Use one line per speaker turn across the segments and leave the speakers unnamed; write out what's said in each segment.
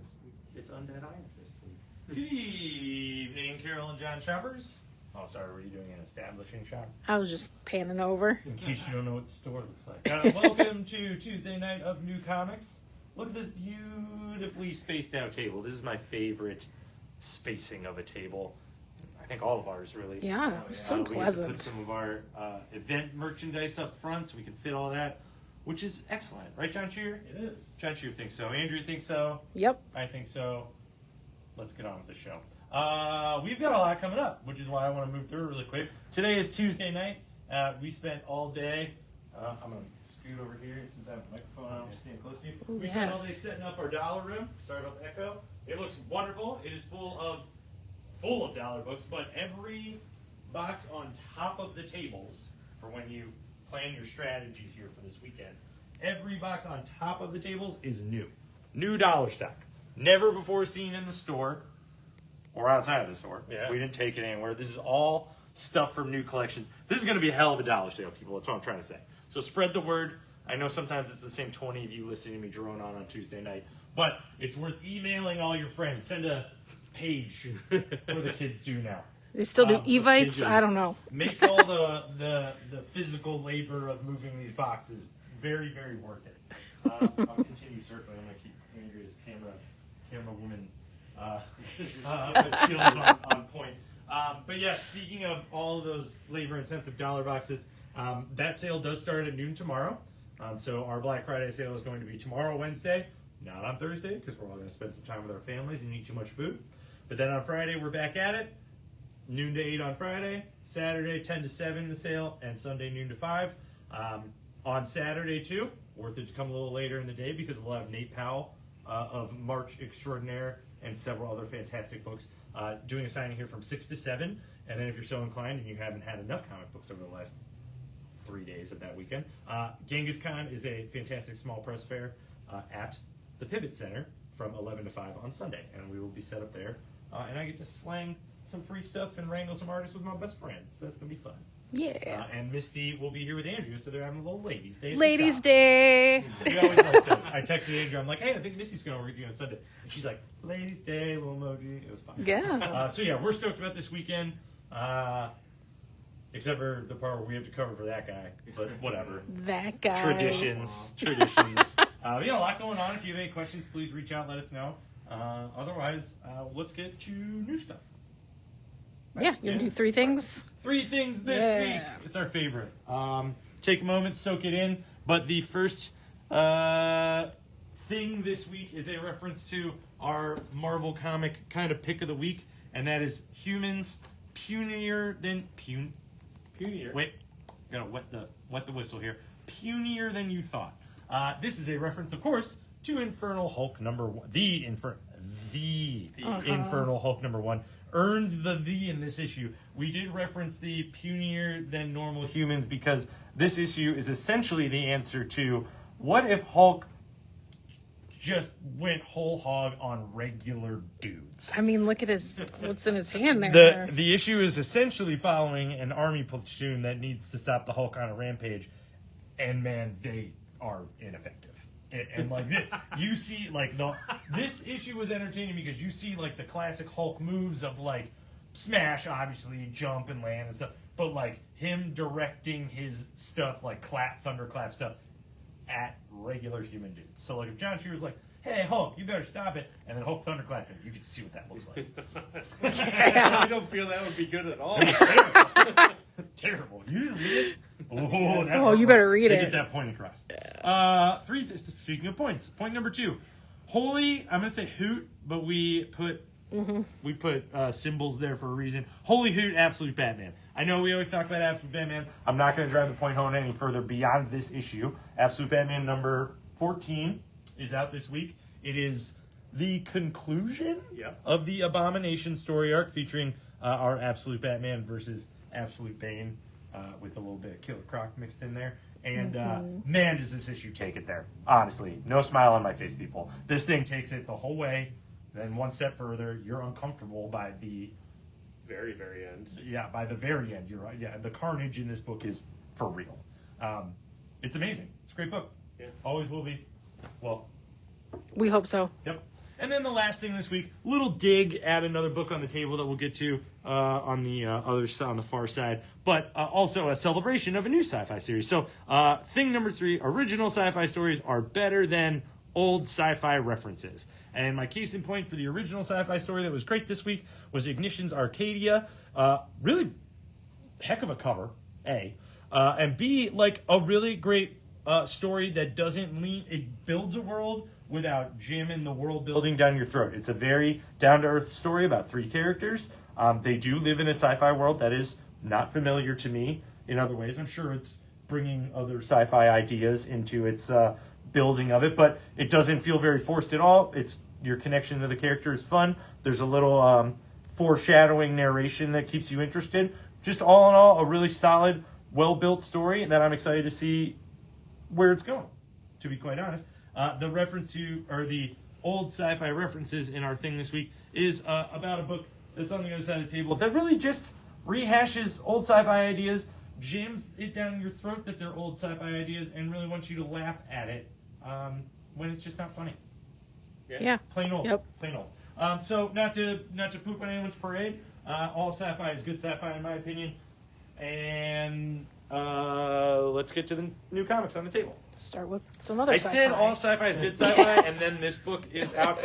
this week. It's Undead Island this week.
Good evening, Carol and John shoppers. Oh, sorry, were you doing an establishing shop?
I was just panning over.
In case you don't know what the store looks like. Welcome to Tuesday night of New Comics. Look at this beautifully spaced out table. This is my favorite spacing of a table. I think all of ours, really.
Yeah, so
we have to
pleasant.
put some of our event merchandise up front so we can fit all that, which is excellent. Right, John Cheer?
It is.
John Cheer thinks so. Andrew thinks so.
Yep.
I think so. Let's get on with the show. We've got a lot coming up, which is why I want to move through really quick. Today is Tuesday night. We spent all day. I'm going to scoot over here since I have a microphone. I don't stand close to you.
Ooh,
We
yeah.
spent all day setting up our dollar room. Sorry about the echo. It looks wonderful. It is full of dollar books, but every box on top of the tables for when you plan your strategy here for this weekend, every box on top of the tables is new dollar stock, never before seen in the store or outside of the store.
Yeah.
We didn't take it anywhere. This is all stuff from new collections. This is going to be a hell of a dollar sale, people. That's what I'm trying to say. So spread the word. I know sometimes it's the same 20 of you listening to me drone on Tuesday night, but it's worth emailing all your friends. Send a page. What do the kids do now?
They still do Evites?
do.
I don't know.
Make all the physical labor of moving these boxes very, very worth it. I'll continue circling. I'm going to keep Andrea's camera woman skills on point. But yeah, speaking of all of those labor-intensive dollar boxes, that sale does start at noon tomorrow. So our Black Friday sale is going to be tomorrow, Wednesday, not on Thursday, because we're all going to spend some time with our families and eat too much food. But then on Friday, we're back at it. Noon to 8 on Friday. Saturday, 10 to 7 the sale. And Sunday, noon to 5. On Saturday, too, worth it to come a little later in the day because we'll have Nate Powell of March Extraordinaire and several other fantastic books doing a signing here from 6 to 7. And then if you're so inclined and you haven't had enough comic books over the last 3 days of that weekend, Genghis Khan is a fantastic small press fair at the Pivot Center from 11 to 5 on Sunday. And we will be set up there. And I get to slang some free stuff and wrangle some artists with my best friend. So that's going to be fun.
Yeah.
And Misty will be here with Andrew, so they're having a little ladies' day.
Ladies' Day.
We always like those. I texted Andrew. I'm like, hey, I think Misty's going over with you on Sunday. And she's like, Ladies' Day, little emoji. It was fun.
Yeah.
So yeah, we're stoked about this weekend. Except for the part where we have to cover for that guy. But whatever.
That guy.
Traditions. We got a lot going on. If you have any questions, please reach out. Let us know. Otherwise, let's get to new stuff.
Yeah, you're going to do 3 things?
3 things this week. It's our favorite. Take a moment, soak it in. But the first thing this week is a reference to our Marvel comic kind of pick of the week, and that is humans punier than punier. Wait, gotta wet the whistle here. Punier than you thought. This is a reference, of course, to Infernal Hulk number 1. The Infernal Hulk number 1. Earned the in this issue. We did reference the punier than normal humans because this issue is essentially the answer to what if Hulk just went whole hog on regular dudes.
I mean, look at what's in his hand there.
The issue is essentially following an army platoon that needs to stop the Hulk on a rampage, and man, they are ineffective. And like you see, like this issue was entertaining because you see like the classic Hulk moves of like smash, obviously jump and land and stuff, but like him directing his stuff like thunderclap stuff at regular human dudes. So like if John Cheer was like, "Hey Hulk, you better stop it," and then Hulk thunderclap him, you can see what that looks like.
I don't feel that would be good at all.
Terrible. You didn't read it?
You better read it.
Get that point across. Speaking of points, point number 2. Holy, I'm going to say hoot, but we put symbols there for a reason. Holy hoot, Absolute Batman. I know we always talk about Absolute Batman. I'm not going to drive the point home any further beyond this issue. Absolute Batman number 14 is out this week. It is the conclusion of the Abomination story arc featuring our Absolute Batman versus Absolute Bane with a little bit of Killer Croc mixed in there. And man, does this issue take it there. Honestly, no smile on my face, people. This thing takes it the whole way. Then one step further, you're uncomfortable by the
very, very end.
Yeah, by the very end, you're right. Yeah, the carnage in this book is for real. It's amazing. It's a great book.
Yeah.
Always will be. Well,
we hope so.
Yep. And then the last thing this week, little dig at another book on the table that we'll get to on the other side, on the far side, but also a celebration of a new sci-fi series. So thing number 3, original sci-fi stories are better than old sci-fi references. And my case in point for the original sci-fi story that was great this week was Ignition's Arcadia. Really heck of a cover, A. And B, like a really great story that doesn't lean, it builds a world without jamming the world building down your throat. It's a very down-to-earth story about 3 characters. They do live in a sci-fi world that is not familiar to me in other ways. I'm sure it's bringing other sci-fi ideas into its building of it, but it doesn't feel very forced at all. It's your connection to the character is fun. There's a little foreshadowing narration that keeps you interested. Just all in all, a really solid, well-built story that I'm excited to see where it's going, to be quite honest. The reference to, or the old sci-fi references in our thing this week is about a book that's on the other side of the table that really just rehashes old sci-fi ideas, jams it down your throat that they're old sci-fi ideas, and really wants you to laugh at it when it's just not funny.
Yeah.
Plain old.
Yep.
Plain old. So not to poop on anyone's parade, all sci-fi is good sci-fi in my opinion. And let's get to the new comics on the table.
Start with some other
I
sci-fi.
said all sci-fi is good sci-fi, and then this book is out,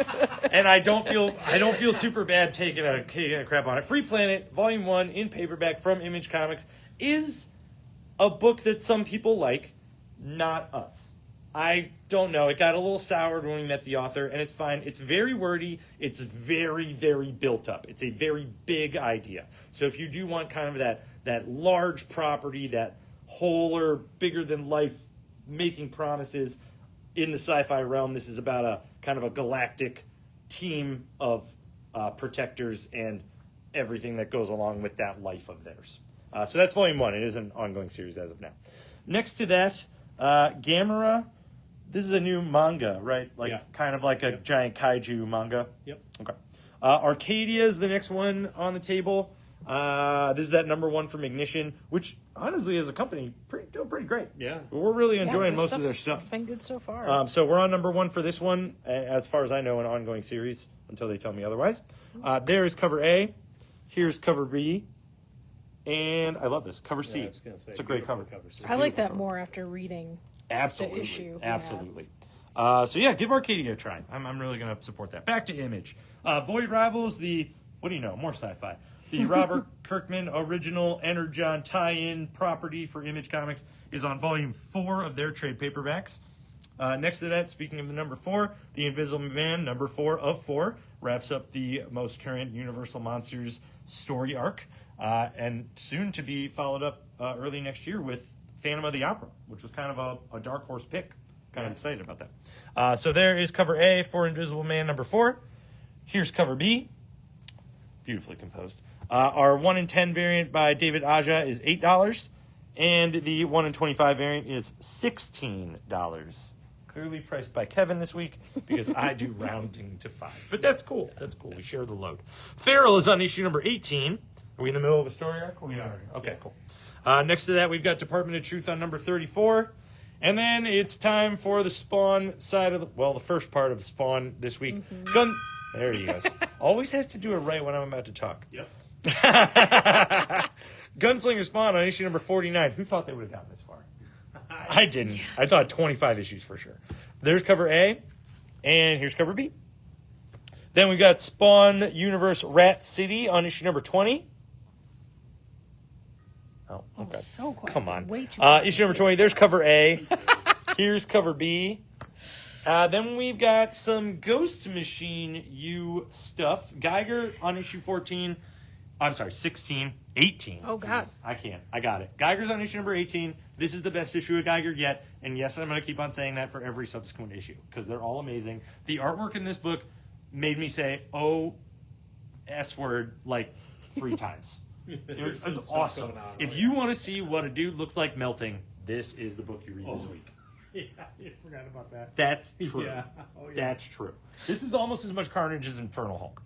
and I don't feel super bad taking a crap on it. Free Planet, Volume 1, in paperback from Image Comics, is a book that some people like, not us. I don't know. It got a little soured when we met the author, and it's fine. It's very wordy. It's very, very built up. It's a very big idea. So if you do want kind of that large property, that wholer, bigger than life, making promises in the sci-fi realm, this is about a kind of a galactic team of protectors and everything that goes along with that life of theirs. So that's Volume 1. It is an ongoing series as of now. Next to that, Gamera. This is a new manga, right? Kind of like a giant kaiju manga.
Yep.
Okay. Arcadia is the next one on the table. This is that number 1 from Ignition, which honestly, as a company, doing pretty great.
Yeah.
We're really enjoying most of their stuff.
Been good so far.
So we're on number 1 for this one, as far as I know, an ongoing series until they tell me otherwise. There is cover A. Here's cover B. And I love this. Cover C.
I was gonna say,
it's a great cover.
I like that more after reading
Absolutely.
the issue.
Absolutely. So yeah, give Arcadia a try. I'm really going to support that. Back to Image. Void Rivals, what do you know? More sci-fi. The Robert Kirkman original Energon tie-in property for Image Comics is on Volume 4 of their trade paperbacks. Next to that, speaking of the number 4, The Invisible Man, number 4 of 4, wraps up the most current Universal Monsters story arc, and soon to be followed up early next year with Phantom of the Opera, which was kind of a dark horse pick. Kind of excited about that. So there is cover A for Invisible Man number 4. Here's cover B. Beautifully composed. Our 1 in 10 variant by David Aja is $8, and the 1 in 25 variant is $16. Clearly priced by Kevin this week because I do rounding to 5. But that's cool. That's cool. We share the load. Feral is on issue number 18. Are we in the middle of a story arc?
We are.
Okay, cool. Next to that, we've got Department of Truth on number 34. And then it's time for the Spawn side of the first part of Spawn this week.
Mm-hmm.
There you go. Always has to do it right when I'm about to talk.
Yep.
Gunslinger Spawn on issue number 49. Who thought they would have gotten this far? I didn't. Yeah. I thought 25 issues for sure. There's cover A, and here's cover B. Then we got Spawn Universe Rat City on issue number 20. Oh, okay.
So quiet.
Come on.
Way too
issue number 20. There's cover A. Here's cover B. Then we've got some Ghost Machine U stuff. Geiger on issue 14. I'm sorry, 16. 18.
Oh, God.
I can't. I got it. Geiger's on issue number 18. This is the best issue of Geiger yet. And yes, I'm going to keep on saying that for every subsequent issue because they're all amazing. The artwork in this book made me say, oh, S word, like 3 times. It's awesome. If you want to see what a dude looks like melting, this is the book you read this week.
Yeah, you forgot about that.
That's true.
Yeah. Oh, yeah.
That's true. This is almost as much carnage as Infernal Hulk.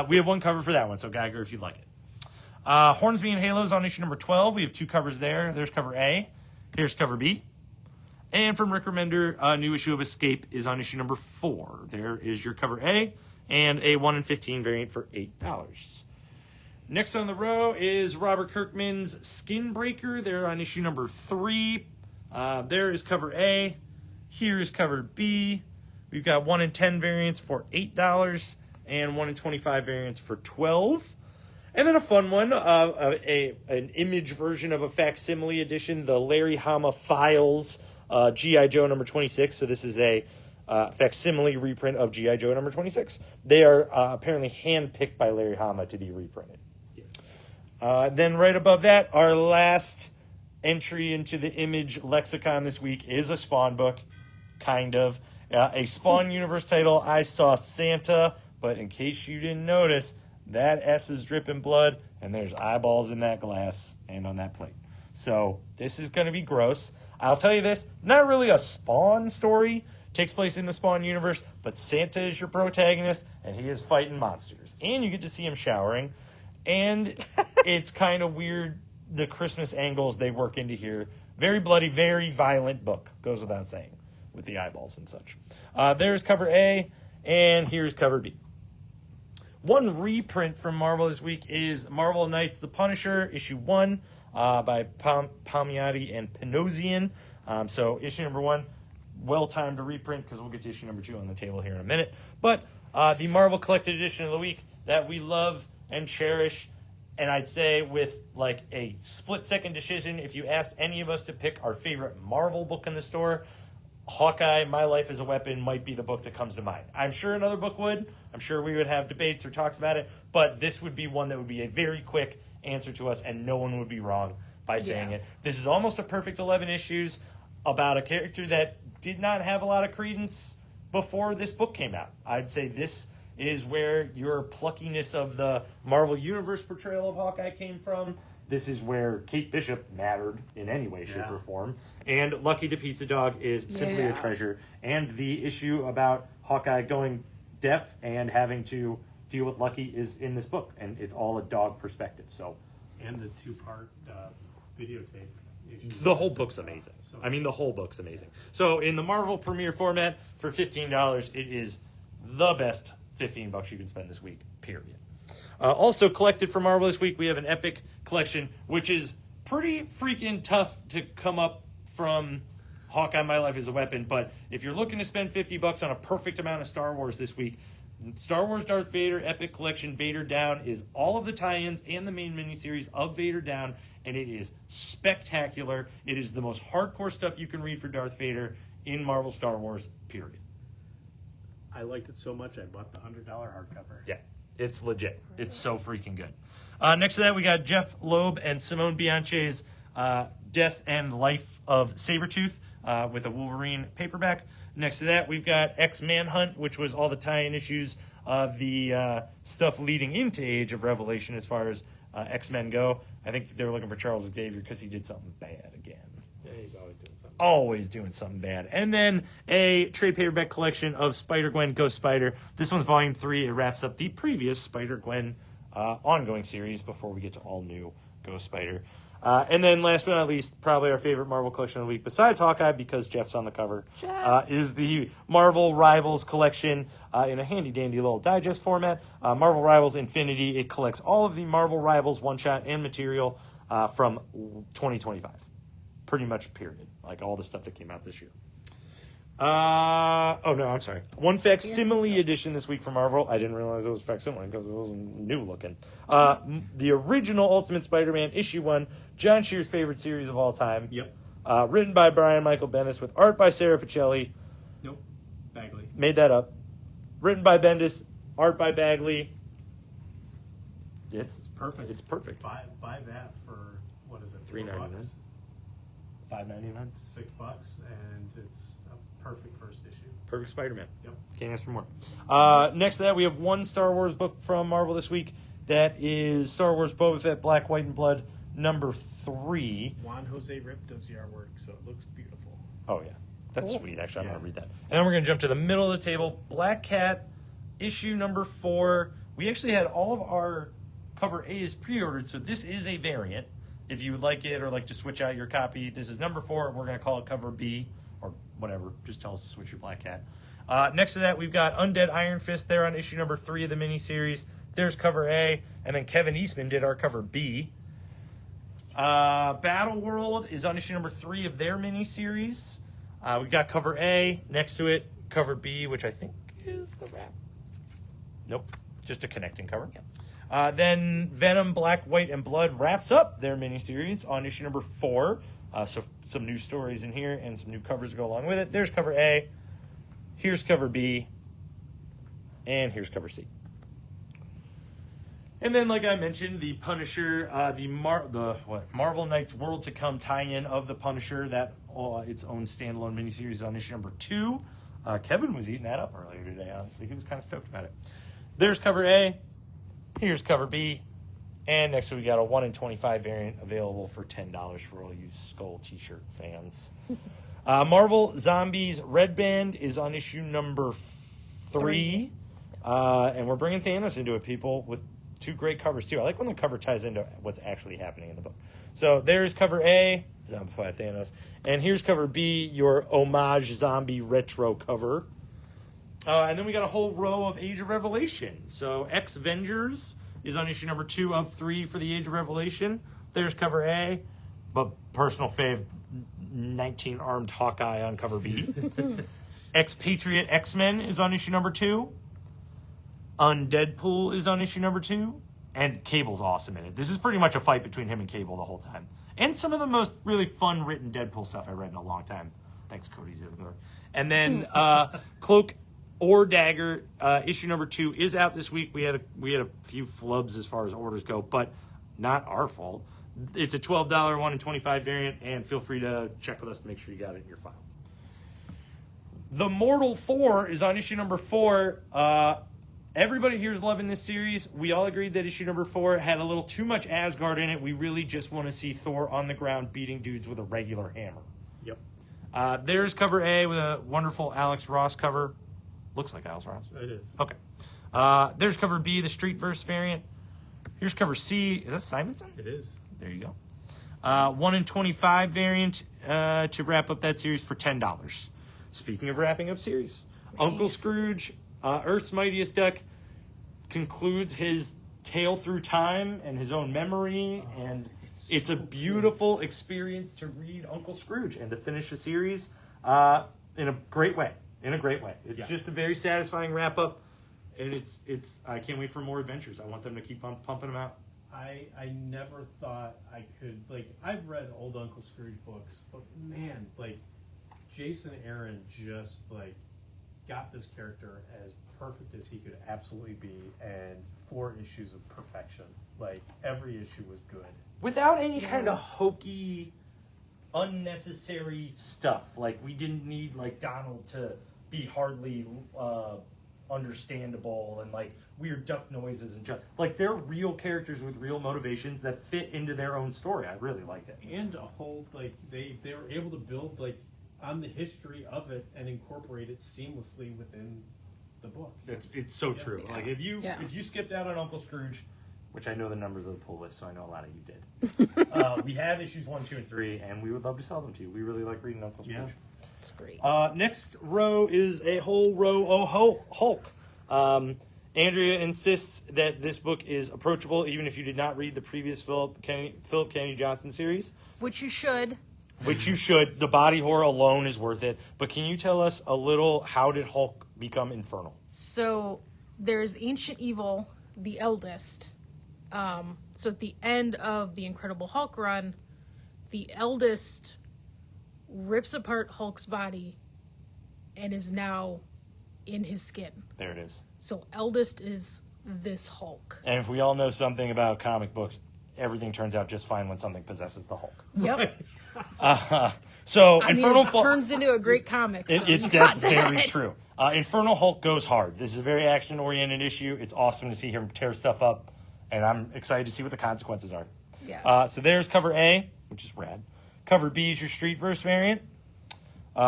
We have 1 cover for that one, so Geiger, if you'd like it. Hornsby and Halos on issue number 12. We have 2 covers there. There's cover A. Here's cover B. And from Rick Remender, a new issue of Escape is on issue number 4. There is your cover A, and a 1 in 15 variant for $8. Next on the row is Robert Kirkman's Skinbreaker. They're on issue number 3. There is cover A. Here is cover B. We've got 1 in 10 variants for $8 and 1 in 25 variants for $12. And then a fun one, an image version of a facsimile edition, the Larry Hama Files G.I. Joe number 26. So this is a facsimile reprint of G.I. Joe number 26. They are apparently handpicked by Larry Hama to be reprinted. Then right above that, our last entry into the Image lexicon this week is a Spawn book, kind of. A Spawn Universe title, I Saw Santa, but in case you didn't notice, that S is dripping blood, and there's eyeballs in that glass and on that plate. So this is going to be gross. I'll tell you this, not really a Spawn story, takes place in the Spawn universe, but Santa is your protagonist, and he is fighting monsters. And you get to see him showering, and it's kind of weird, the Christmas angles they work into here. Very bloody, very violent book, goes without saying, with the eyeballs and such. There's cover A, and here's cover B. One reprint from Marvel this week is Marvel Knights the Punisher, issue 1, by Palmiotti and Panosian. So issue number 1, well-timed to reprint, because we'll get to issue number 2 on the table here in a minute. But the Marvel Collected Edition of the week that we love and cherish, and I'd say with like a split-second decision, if you asked any of us to pick our favorite Marvel book in the store, Hawkeye, My Life as a Weapon might be the book that comes to mind. I'm sure another book would. I'm sure we would have debates or talks about it, but this would be one that would be a very quick answer to us, and no one would be wrong by saying it. This is almost a perfect 11 issues about a character that did not have a lot of credence before this book came out. I'd say this is where your pluckiness of the Marvel Universe portrayal of Hawkeye came from. This is where Kate Bishop mattered in any way, shape, or form. And Lucky the Pizza Dog is simply a treasure. And the issue about Hawkeye going deaf and having to deal with Lucky is in this book. And it's all a dog perspective. So,
And the 2-part videotape.
the whole book's amazing. I mean, the whole book's amazing. So in the Marvel Premiere format, for $15, it is the best $15 you can spend this week, period. Also collected from Marvel this week, we have an Epic collection, which is pretty freaking tough to come up from Hawkeye, My Life as a Weapon. But if you're looking to spend $50 on a perfect amount of Star Wars this week, Star Wars Darth Vader Epic Collection Vader Down is all of the tie-ins and the main miniseries of Vader Down, and it is spectacular. It is the most hardcore stuff you can read for Darth Vader in Marvel Star Wars, period.
I liked it so much I bought the $100 hardcover.
Yeah, it's legit. It's so freaking good. Next to that, we got Jeff Loeb and Simone Bianchi's Death and Life of Sabretooth with a Wolverine paperback. Next to that, we've got X-Manhunt, which was all the tie-in issues of the stuff leading into Age of Revelation as far as X-Men go. I think they were looking for Charles Xavier because he did something bad again.
Yeah, he's always doing something.
Always doing something bad. And then a trade paperback collection of Spider-Gwen Ghost Spider. This one's volume 3. It wraps up the previous Spider-Gwen ongoing series before we get to all new Ghost Spider. And then last but not least, probably our favorite Marvel collection of the week, besides Hawkeye, because Jeff's on the cover, is the Marvel Rivals collection in a handy-dandy little digest format. Marvel Rivals Infinity. It collects all of the Marvel Rivals one-shot and material from 2025. Pretty much, period. Like all the stuff that came out this year. I'm sorry. One facsimile edition this week from Marvel. I didn't realize it was facsimile because it wasn't new looking. The original Ultimate Spider-Man issue 1, John Shear's favorite series of all time.
Yep.
Written by Brian Michael Bendis with art by Sarah Pichelli.
Nope. Bagley.
Made that up. Written by Bendis, art by Bagley. It's
Perfect.
It's perfect.
Buy that for, what is it?
$3.99. $5.99.
$6, and it's a perfect first issue.
Perfect Spider-Man.
Yep.
Can't ask for more. Next to that, we have one Star Wars book from Marvel this week. That is Star Wars Boba Fett Black, White, and Blood number 3.
Juan Jose Rip does the artwork, so it looks beautiful.
Oh, yeah. That's sweet. Actually, I'm
Yeah.
going to read that. And then we're going to jump to the middle of the table. Black Cat, issue number 4. We actually had all of our cover A's pre-ordered, so this is a variant. If you would like it or like to switch out your copy, this is number 4. We're going to call it cover B or whatever. Just tell us to switch your Black Cat. Next to that, we've got Undead Iron Fist there on issue number 3 of the miniseries. There's cover A, and then Kevin Eastman did our cover B. Battle World is on issue number 3 of their miniseries. We got cover A. Next to it, cover B, which I think is the wrap. Nope, just a connecting cover. Yep. Then Venom, Black, White, and Blood wraps up their miniseries on issue number 4. So some new stories in here and some new covers to go along with it. There's cover A. Here's cover B. And here's cover C. And then, like I mentioned, the Punisher, Marvel Knights World to Come tie-in of the Punisher, that its own standalone miniseries is on issue number 2. Kevin was eating that up earlier today, honestly. He was kind of stoked about it. There's cover A. Here's cover B. And next we got a 1 in 25 variant available for $10 for all you Skull t-shirt fans. Marvel Zombies Red Band is on issue number 3. And we're bringing Thanos into it, people, with 2 great covers, too. I like when the cover ties into what's actually happening in the book. So there's cover A, Zombify Thanos. And here's cover B, your homage zombie retro cover. And then we got a whole row of Age of Revelation. So X-Vengers is on issue number 2 of 3 for the Age of Revelation. There's cover A, but personal fave, 19-armed Hawkeye on cover B. Expatriate X-Men is on issue number 2. Undeadpool is on issue number 2. And Cable's awesome in it. This is pretty much a fight between him and Cable the whole time. And some of the most really fun written Deadpool stuff I read in a long time. Thanks, Cody Zilliger. And then Cloak or Dagger, issue number 2 is out this week. We had a few flubs as far as orders go, but not our fault. It's a $12 1 in 25 variant, and feel free to check with us to make sure you got it in your file. The Mortal 4 is on issue number 4. Everybody here's loving this series. We all agreed that issue number 4 had a little too much Asgard in it. We really just want to see Thor on the ground beating dudes with a regular hammer.
Yep.
There's cover A with a wonderful Alex Ross cover. Looks like Alex Ross.
It is.
Okay. There's cover B, the Streetverse variant. Here's cover C. Is that Simonson?
It is.
There you go. 1 in 25 variant to wrap up that series for $10. Speaking of wrapping up series, Uncle Scrooge, Earth's Mightiest Duck, concludes his tale through time and his own memory, and it's a beautiful experience to read Uncle Scrooge and to finish the series in a great way. It's just a very satisfying wrap up, and it's I can't wait for more adventures. I want them to keep on pumping them out.
I never thought I could, I've read old Uncle Scrooge books, but man, Jason Aaron just, got this character as perfect as he could absolutely be, and 4 issues of perfection. Every issue was good.
Without any kind of hokey, unnecessary stuff. We didn't need, Donald to be hardly understandable and weird duck noises and they're real characters with real motivations that fit into their own story. I really liked it.
And a whole they were able to build on the history of it and incorporate it seamlessly within the book.
It's so true.
Yeah.
If you skipped out on Uncle Scrooge, which I know the numbers of the pull list, so I know a lot of you did. We have issues 1, 2, and 3, and we would love to sell them to you. We really like reading Uncle Scrooge.
Yeah.
It's great.
Next row is a whole row of Hulk. Andrea insists that this book is approachable, even if you did not read the previous Philip Kennedy Johnson series.
Which you should.
The body horror alone is worth it. But can you tell us a little, how did Hulk become infernal?
So there's Ancient Evil, the eldest. So at the end of the Incredible Hulk run, the eldest rips apart Hulk's body and is now in his skin.
There it is.
So eldest is this Hulk.
And if we all know something about comic books, everything turns out just fine when something possesses the Hulk.
Yep.
Infernal
Hulk turns into a great comic. So
that's very true. Infernal Hulk goes hard. This is a very action-oriented issue. It's awesome to see him tear stuff up, and I'm excited to see what the consequences are.
Yeah.
So there's cover A, which is rad. Cover B is your Streetverse variant.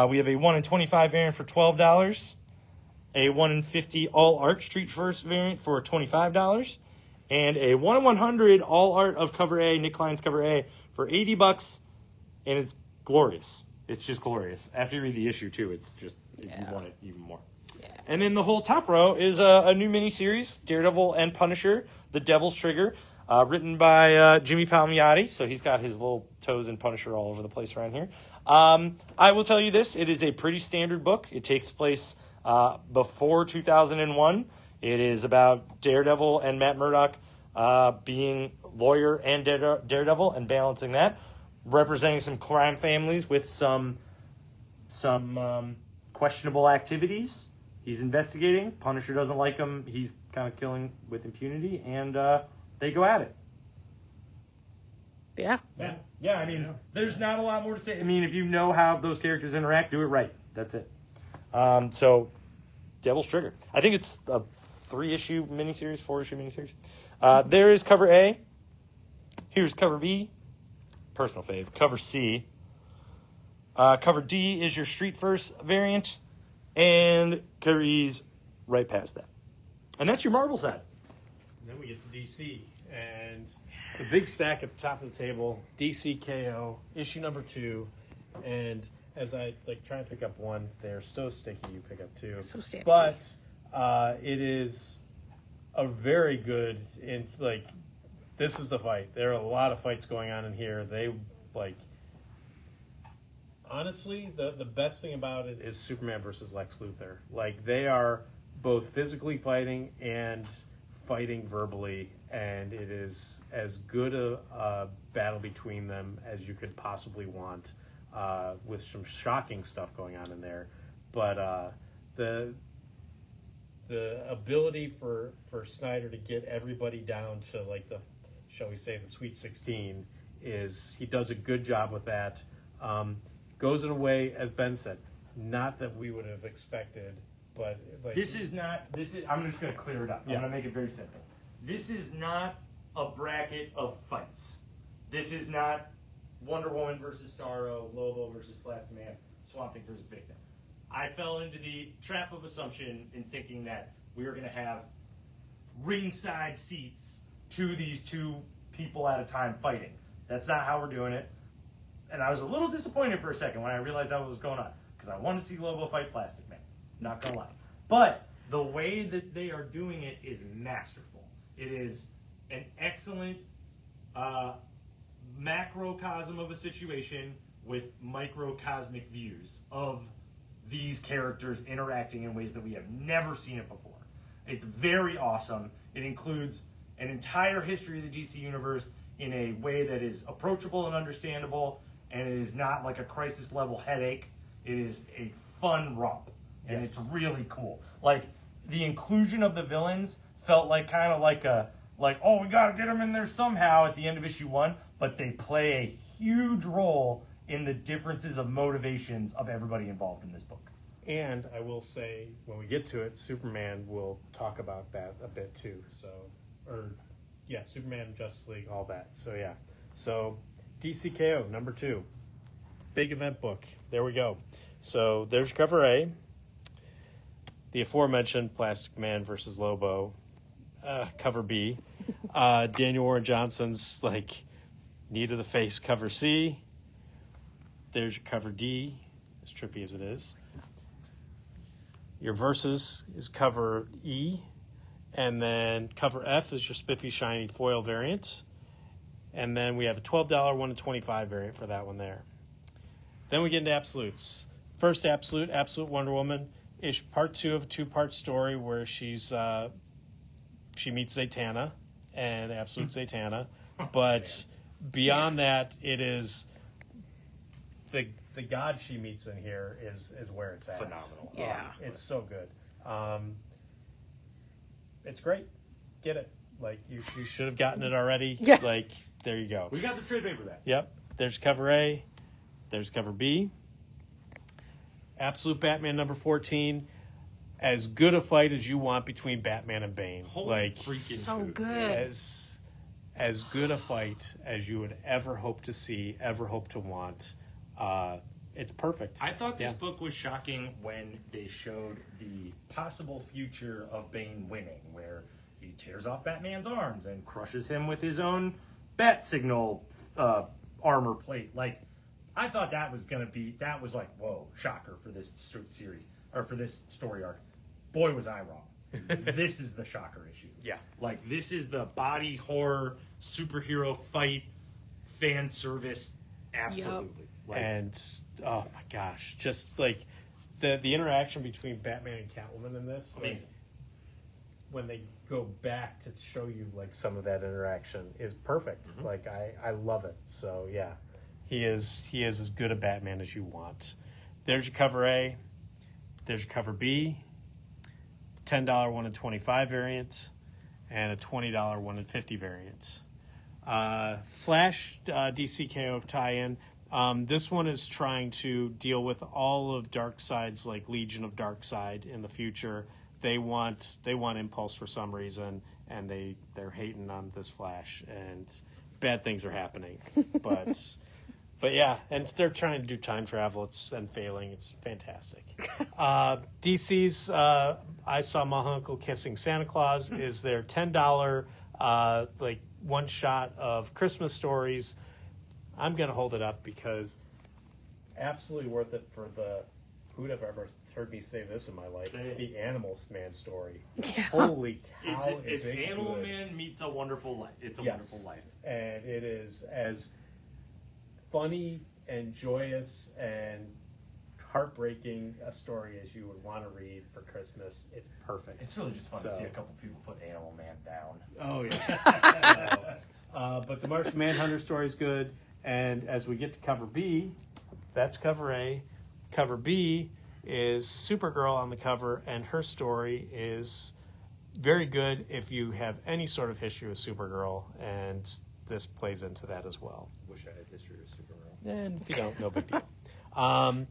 We have a 1 in 25 variant for $12. A 1 in 50 all art Streetverse variant for $25. And a 1 in 100 all art of cover A, Nick Klein's cover A, for $80. And it's glorious. It's just glorious. After you read the issue too, it's just you want it even more.
Yeah.
And then the whole top row is a new miniseries, Daredevil and Punisher, The Devil's Trigger, written by Jimmy Palmiotti. So he's got his little toes in Punisher all over the place around here. I will tell you this. It is a pretty standard book. It takes place before 2001. It is about Daredevil and Matt Murdock being lawyer and Daredevil and balancing that, representing some crime families with some questionable activities. He's investigating. Punisher doesn't like him. He's kind of killing with impunity, and they go at it.
Yeah.
Yeah. I mean, there's not a lot more to say. I mean, if you know how those characters interact, do it right. That's it. So, Devil's Trigger. I think it's a 3-issue miniseries, 4-issue miniseries. There is cover A. Here's cover B. Personal fave. Cover C. Cover D is your Street First variant. And cover E's right past that. And that's your Marvel side.
And then we get to DC. And the big stack at the top of the table, DC KO, issue number 2. And as I try and pick up one, they're so sticky you pick up 2.
So sticky.
But it is a very good, this is the fight. There are a lot of fights going on in here. They, honestly, the best thing about it is Superman versus Lex Luthor. They are both physically fighting and fighting verbally, and it is as good a battle between them as you could possibly want, with some shocking stuff going on in there. But the ability for Snyder to get everybody down to the, shall we say, the Sweet 16 is, he does a good job with that. Goes in a way, as Ben said, not that we would have expected, but I'm just going to clear it up.
I'm going to make it very simple. This is not a bracket of fights. This is not Wonder Woman versus Starro, Lobo versus Plastic Man, Swamp Thing versus Vixen. I fell into the trap of assumption in thinking that we were going to have ringside seats to these two people at a time fighting. That's not how we're doing it. And I was a little disappointed for a second when I realized that was going on, because I wanted to see Lobo fight Plastic Man. Not going to lie. But the way that they are doing it is masterful. It is an excellent macrocosm of a situation with microcosmic views of these characters interacting in ways that we have never seen it before. It's very awesome. It includes an entire history of the DC Universe in a way that is approachable and understandable, and it is not like a crisis level headache. It is a fun romp, and It's really cool. The inclusion of the villains felt we gotta get them in there somehow at the end of issue 1, but they play a huge role in the differences of motivations of everybody involved in this book.
And I will say, when we get to it, Superman will talk about that a bit too. Superman, Justice League, all that. So DC KO, number 2. Big event book. There we go. So there's cover A. The aforementioned Plastic Man versus Lobo. Cover B. Daniel Warren Johnson's knee to the face, cover C. There's your cover D, as trippy as it is. Your Versus is cover E. And then cover F is your spiffy, shiny foil variant. And then we have a $12 1 to $25 variant for that one there. Then we get into absolutes. First absolute, Absolute Wonder Woman, is part 2 of a 2-part story where she meets Zatanna and Absolute Zatanna. But beyond that, it is the god she meets in here is where it's at.
Phenomenal.
Yeah.
It's so good. It's great. Get it. You should have gotten it already.
Yeah.
There you go.
We got the trade paper back.
Yep. There's cover A. There's cover B. Absolute Batman number 14. As good a fight as you want between Batman and Bane.
Holy freaking
so
food.
good.
As good a fight as you would ever hope to see, ever hope to want. It's perfect.
I thought this book was shocking when they showed the possible future of Bane winning, where he tears off Batman's arms and crushes him with his own bat signal armor plate. I thought that was like, whoa, shocker for this series, or for this story arc. Boy, was I wrong. This is the shocker issue.
Yeah.
Like, this is the body horror, superhero fight, fan service, absolutely. Like,
And, oh my gosh, just like the interaction between Batman and Catwoman in this.
amazing.
Like, when they go back to show you like some of that interaction is perfect.
Mm-hmm.
Like I love it. So yeah, he is as good a Batman as you want. There's your cover A. There's your cover B. $10 1 in 25 variant, and a $20 1 in 50 variant. Flash DCKO tie-in. This one is trying to deal with all of Darkseid's like Legion of Darkseid in the future. They want Impulse for some reason, and they're hating on this Flash, and bad things are happening. But yeah, and they're trying to do time travel. and failing. It's fantastic. DC's I Saw My Uncle Kissing Santa Claus is their $10 like one shot of Christmas stories. I'm gonna hold it up because absolutely worth it for who'd have ever heard me say this in my life? The Animals Man story.
Yeah.
Holy cow!
It's
is it
Animal
good.
Man meets A Wonderful Life. It's a Wonderful Life.
And it is as funny and joyous and heartbreaking a story as you would want to read for Christmas. It's perfect.
It's really just fun to
So-
see a couple people put Animal Man down.
Oh yeah. But the Martian Manhunter story is good, and as we get to cover B, that's cover A. Cover B is Supergirl on the cover, and her story is very good if you have any sort of history with Supergirl, and this plays into that as well.
Wish I had history with Supergirl.
And if you don't, no big deal.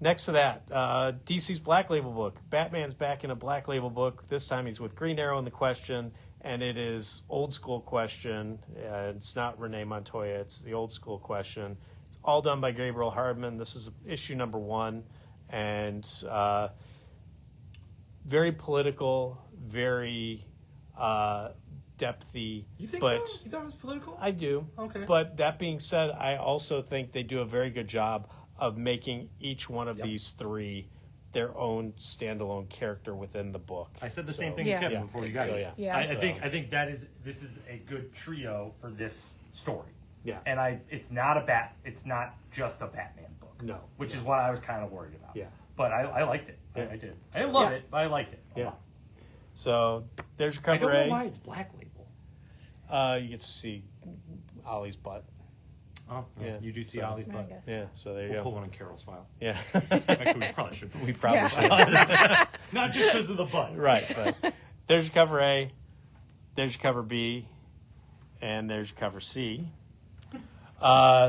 Next to that, DC's Black Label book. Batman's back in a Black Label book. This time he's with Green Arrow in the question, and it is old school question. It's not Renee Montoya. It's the old school question. It's all done by Gabriel Hardman. This is issue number 1, and very political, very depthy.
You think
but
so? You thought it was political?
I do.
Okay.
But that being said, I also think they do a very good job of making each one of these three their own standalone character within the book.
I said the same
So-
thing
Yeah.
to Kevin
Yeah.
before you got
So,
here.
Yeah.
I think this is a good trio for this story.
Yeah.
And it's not just a Batman book.
No.
Which is what I was kind of worried about.
Yeah.
But I liked it.
Yeah.
I did. I didn't love
Yeah.
it, but I liked it. a
Yeah.
lot.
So there's your
I
cover
don't know
A.
why it's Black Label.
You get to see Ollie's butt.
Oh,
Yeah.
You do see
So-
Ollie's
I
butt.
guess.
Yeah. So there you
We'll pull
go.
one in Carol's file.
Yeah.
Actually, we probably should.
We probably
Yeah.
should.
Not just because of the butt.
Right. But there's your cover A. There's your cover B. And there's your cover C.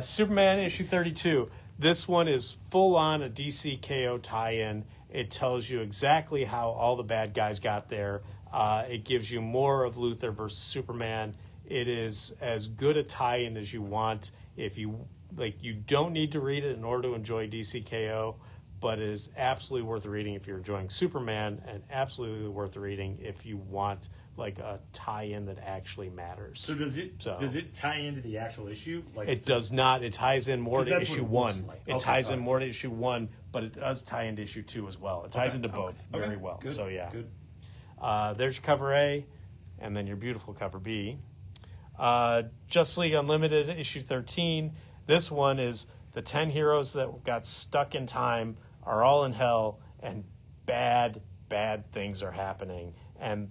Superman issue 32. This one is full on a DC KO tie-in. It tells you exactly how all the bad guys got there. It gives you more of Luthor versus Superman. It is as good a tie-in as you want. If you like, you don't need to read it in order to enjoy DC KO, but it is absolutely worth reading if you're enjoying Superman, and absolutely worth reading if you want like a tie-in that actually matters.
So does it tie into the actual issue? Like
It does not. It ties in more
'Cause
to
that's what
issue
it looks
1.
like.
It
Okay,
ties in
alright.
more to issue 1, but it does tie into issue 2 as well. It ties
Okay,
into
okay,
both
okay,
very well.
good,
So yeah.
Good.
There's your cover A, and then your beautiful cover B. Justice League Unlimited issue 13. This one is the 10 heroes that got stuck in time are all in hell, and bad things are happening. And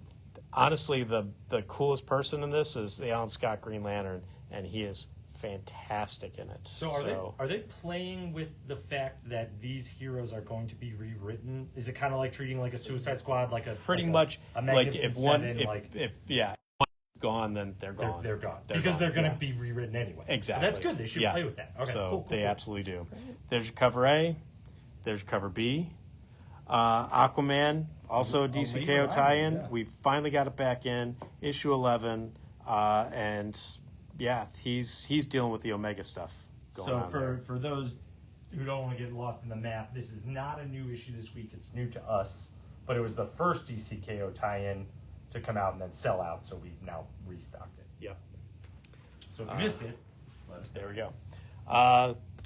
honestly, the coolest person in this is the Alan Scott Green Lantern, and he is fantastic in it.
So are they playing with the fact that these heroes are going to be rewritten? Is it kind of like treating like a Suicide Squad, like a
pretty
like
much
a
like
Magnificent
if one
Seven,
if,
like
if yeah one's gone, then they're gone.
they're gone
They're
because
gone,
they're going to
yeah.
be rewritten anyway.
Exactly.
But that's good. They should
Yeah.
play with that. Okay.
So
cool,
they
cool.
absolutely do. There's your cover A. There's your cover B. Aquaman, also a DC
late
KO
arrival,
tie-in.
yeah.
We finally got it back in issue 11, and yeah, he's dealing with the Omega stuff going
So
on there.
for those who don't want to get lost in the math, this is not a new issue this week. It's new to us, but it was the first DCKO tie-in to come out and then sell out, so we've now restocked it.
Yep.
So if you missed it, let us know.
There we go.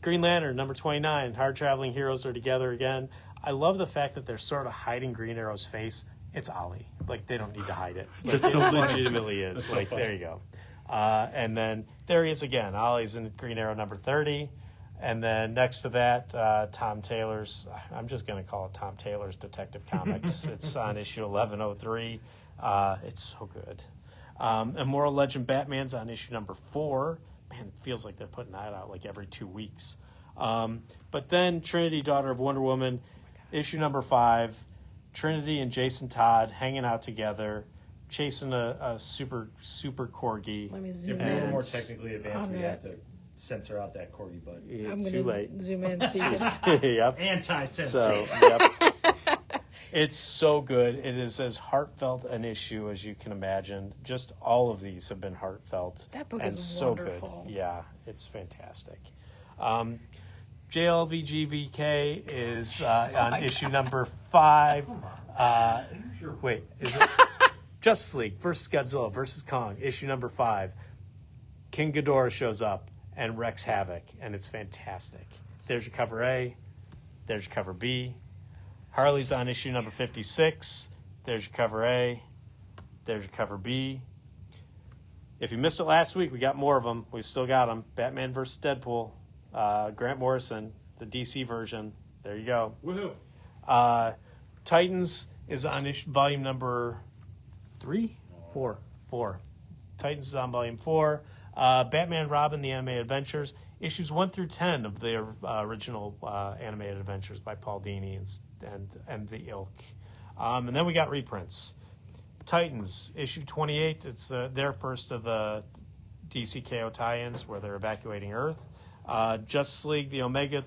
Green Lantern, number 29. Hard traveling heroes are together again. I love the fact that they're sort of hiding Green Arrow's face. It's Ollie. Like, they don't need to hide it. Like,
That's so
it
funny.
legitimately is.
That's so
Like,
funny.
there you go. And then there he is again. Ollie's in Green Arrow number 30. And then next to that, Tom Taylor's, I'm just going to call it Tom Taylor's Detective Comics. It's on issue 1103. It's so good. Immortal Legend Batman's on issue number 4. Man, it feels like they're putting that out like every 2 weeks. But then Trinity, Daughter of Wonder Woman, issue number 5. Trinity and Jason Todd hanging out together, chasing a super corgi.
Let me
If
zoom
we're a little
in.
more technically advanced,
On
we
that.
have to censor out that corgi butt.
I'm
Too
gonna
late.
zoom in so you can
Yep.
Anti-censor.
So, yep. It's so good. It is as heartfelt an issue as you can imagine. Just all of these have been heartfelt.
That book
and
is
so
wonderful.
good. Yeah, it's fantastic. JLVGVK is on issue number 5. Wait, is it? Justice League versus Godzilla versus Kong, issue number 5. King Ghidorah shows up and wreaks havoc, and it's fantastic. There's your cover A. There's your cover B. Harley's on issue number 56. There's your cover A. There's your cover B. If you missed it last week, we got more of them. We've still got them. Batman versus Deadpool. Grant Morrison, the DC version. There you go.
Woohoo.
Titans is on volume number 3? 4. Titans is on volume 4. Batman Robin, the Animated Adventures, issues 1 through 10 of the original Animated Adventures by Paul Dini and the ilk. And then we got reprints. Titans, issue 28. It's their first of the DCKO tie-ins where they're evacuating Earth. Justice League, the Omega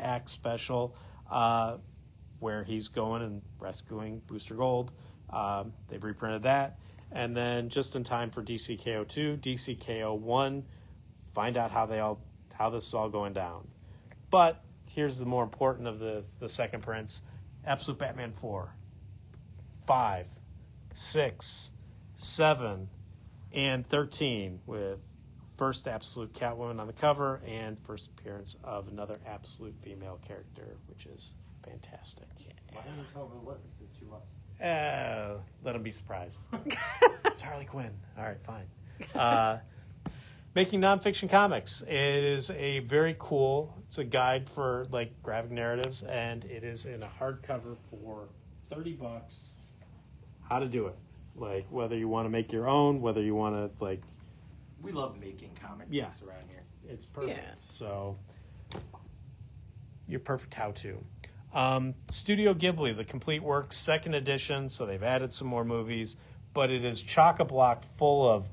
Act special, where he's going and rescuing Booster Gold. They've reprinted that. And then just in time for DCKO 2, DCKO 1, find out how this is all going down. But here's the more important of the second prints. Absolute Batman 4, 5, 6, 7, and 13 with first Absolute Catwoman on the cover and first appearance of another Absolute female character, which is fantastic.
Why didn't you tell me what? It's been 2 months.
Let them be surprised. It's Harley Quinn. All right, fine. Making Nonfiction Comics. It is a very cool, it's a guide for like graphic narratives, and it is in a hardcover for $30. How to do it. Like whether you want to make your own, whether you want to like...
We love making comic
Yeah.
books around here.
It's perfect.
Yeah.
So, your perfect how-to. Studio Ghibli, the complete works, second edition. So they've added some more movies, but it is chock-a-block full of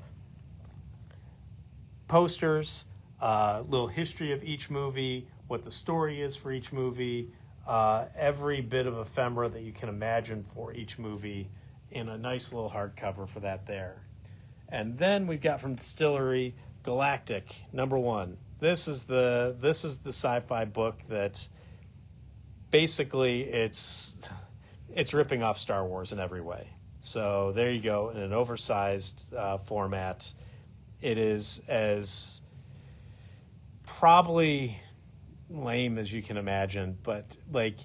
posters, little history of each movie, what the story is for each movie, every bit of ephemera that you can imagine for each movie in a nice little hardcover for that there. And then we've got from Distillery Galactic #1. This is the sci-fi book that basically it's ripping off Star Wars in every way. So there you go, in an oversized format. It is as probably lame as you can imagine, but like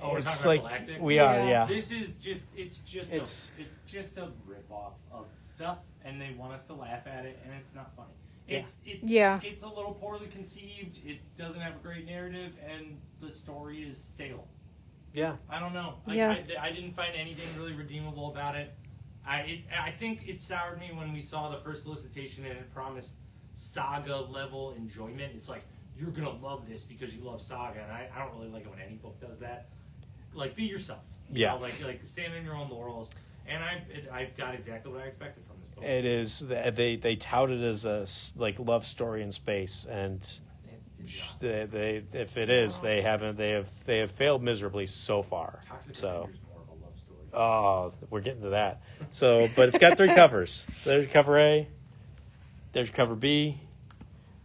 Oh, we're
it's
talking
like
about Galactic?
we are, yeah.
This is just it's
It's-
just a rip off of stuff, and they want us to laugh at it, and it's not funny.
Yeah.
It's a little poorly conceived. It doesn't have a great narrative, and the story is stale.
Yeah.
I don't know.
Yeah.
I didn't find anything really redeemable about it. I think it soured me when we saw the first solicitation and it promised Saga level enjoyment. It's like, you're gonna love this because you love Saga, and I don't really like it when any book does that. Like, be yourself. You
Yeah.
know, like stand on your own laurels. And I got exactly what I expected from this book.
It is. They tout it as a like love story in space, and they if it is, they have failed miserably so far.
Toxic
So
Avenger's more of a love story.
oh, we're getting to that. So, but it's got 3 covers. So there's your cover A, there's your cover B,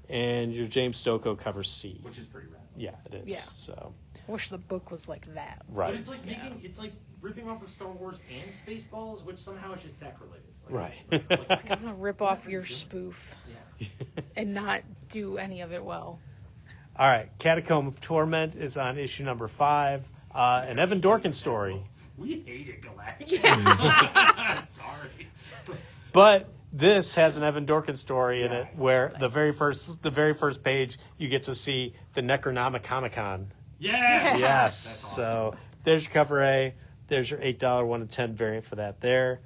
and your James Stokoe cover C.
Which is pretty rad.
Yeah, it is.
Yeah.
So
I wish the book was like that.
right.
But it's like it's like ripping off of Star Wars and Spaceballs, which somehow is just sacrilegious. Like,
Right.
like,
I'm gonna rip off your spoof.
yeah.
and not do any of it well.
All right, Catacomb of Torment is on issue number 5. An Evan Dorkin story.
We hate it, Galactic.
Yeah.
Sorry.
But this has an Evan Dorkin story in it where the very first page you get to see the Necronomicon.
Yes.
Yes.
That's awesome.
So there's your cover A. There's your $8 1 of 10 variant for that there.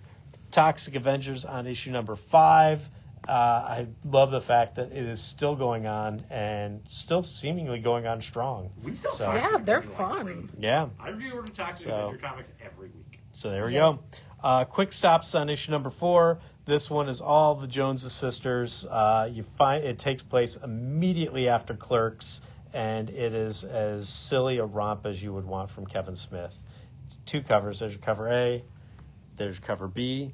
Toxic Avengers on issue number 5. I love the fact that it is still going on and still seemingly going on strong.
We sell
So-
Toxic
Yeah, they're
Avenger like
fun.
crazy.
Yeah.
I reorder Toxic
So-
Avenger comics every week.
So there we
Yeah.
go. Quick stops on issue number 4. This one is all the Joneses sisters. You find it takes place immediately after Clerks, and it is as silly a romp as you would want from Kevin Smith. It's 2 covers. There's your cover A. There's your cover B.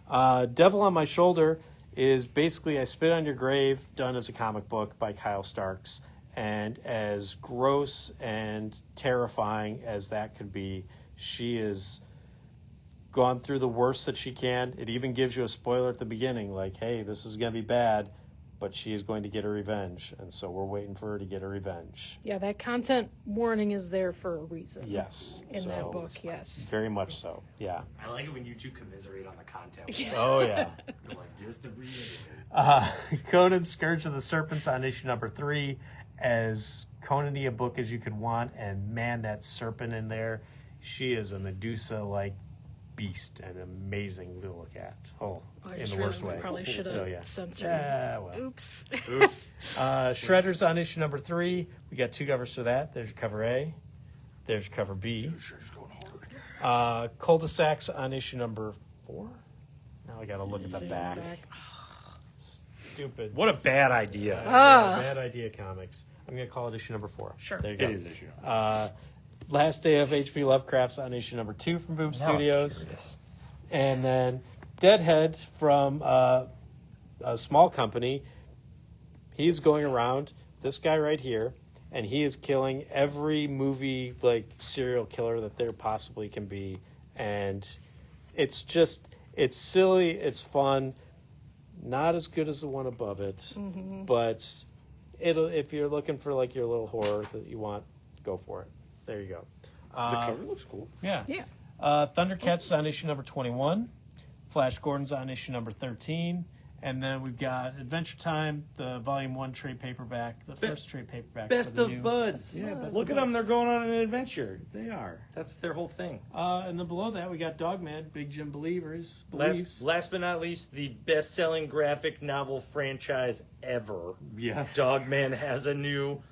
Devil on My Shoulder is basically I Spit on Your Grave done as a comic book by Kyle Starks. And as gross and terrifying as that could be, she is gone through the worst that she can. It even gives you a spoiler at the beginning, like, hey, this is going to be bad, but she is going to get her revenge. And so we're waiting for her to get her revenge.
Yeah, that content warning is there for a reason.
Yes.
In that
So,
book, yes.
Very much so. Yeah.
I like it when you two commiserate on the content.
Yeah.
Oh, yeah.
You're like, just to reiterate.
Conan Scourge of the Serpents on issue number 3. As Conan-y a book as you could want. And man, that serpent in there, she is a Medusa-like beast and amazing to look at. Oh,
I
in
just
the worst
realized we
way.
probably should have
So, yeah.
censored.
Yeah, well.
Oops.
Oops.
Shredder's on issue number 3. We got 2 covers for that. There's your cover A. There's your cover B.
Shredder's going hard.
Cul-de-sacs on issue number 4. Now I got to look at the
Sitting
back. Stupid.
What a bad idea.
Bad idea comics. I'm going to call it issue number 4.
Sure.
There you go.
It is issue.
Last Day of H.P. Lovecraft's on issue number 2 from Boom Studios. And then Deadhead from a small company. He's going around, this guy right here, and he is killing every movie like serial killer that there possibly can be. And it's silly, it's fun, not as good as the one above it, but if you're looking for like your little horror that you want, go for it. There you go.
The cover looks cool.
Yeah.
Yeah.
Thundercats on issue number 21. Flash Gordon's on issue number 13. And then we've got Adventure Time, the Volume 1 trade paperback, the first trade paperback.
Best
for the
of
new-
Buds.
Yeah, Best
Look
of
at them.
Buds.
They're going on an adventure.
They are.
That's their whole thing.
And then below that, we got Dogman, Big Jim Believes. Believes.
Last but not least, the best-selling graphic novel franchise ever.
Yeah.
Dogman has a new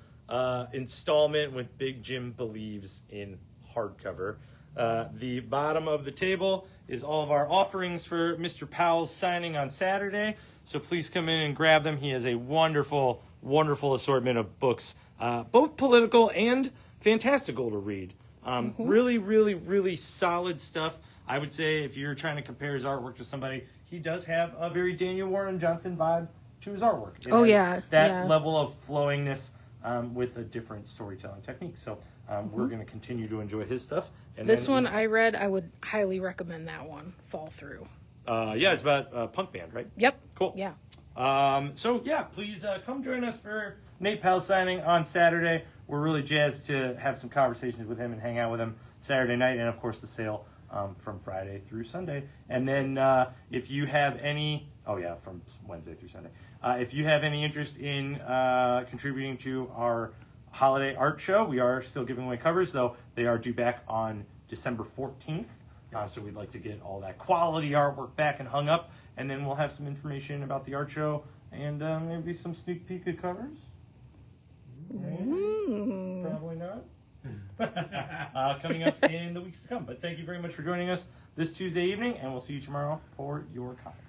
installment with Big Jim Believes in hardcover. The bottom of the table is all of our offerings for Mr. Powell's signing on Saturday. So please come in and grab them. He has a wonderful, wonderful assortment of books, both political and fantastical to read. Really, really, really solid stuff. I would say if you're trying to compare his artwork to somebody, he does have a very Daniel Warren Johnson vibe to his artwork. It
Oh,
has
yeah,
that
yeah.
level of flowingness with a different storytelling technique. So we're going to continue to enjoy his stuff. And
This
then,
one I read, I would highly recommend that one. Fall Through.
yeah, it's about a punk band, right?
Yep.
Cool.
Yeah.
So yeah, please come join us for Nate Powell signing on Saturday. We're really jazzed to have some conversations with him and hang out with him Saturday night, and of course the sale from Friday through Sunday. And then if you have any, from Wednesday through Sunday. If you have any interest in contributing to our holiday art show, we are still giving away covers, though they are due back on December 14th. So we'd like to get all that quality artwork back and hung up, and then we'll have some information about the art show and maybe some sneak peek of covers. Probably not. Coming up in the weeks to come. But thank you very much for joining us this Tuesday evening, and we'll see you tomorrow for your comics.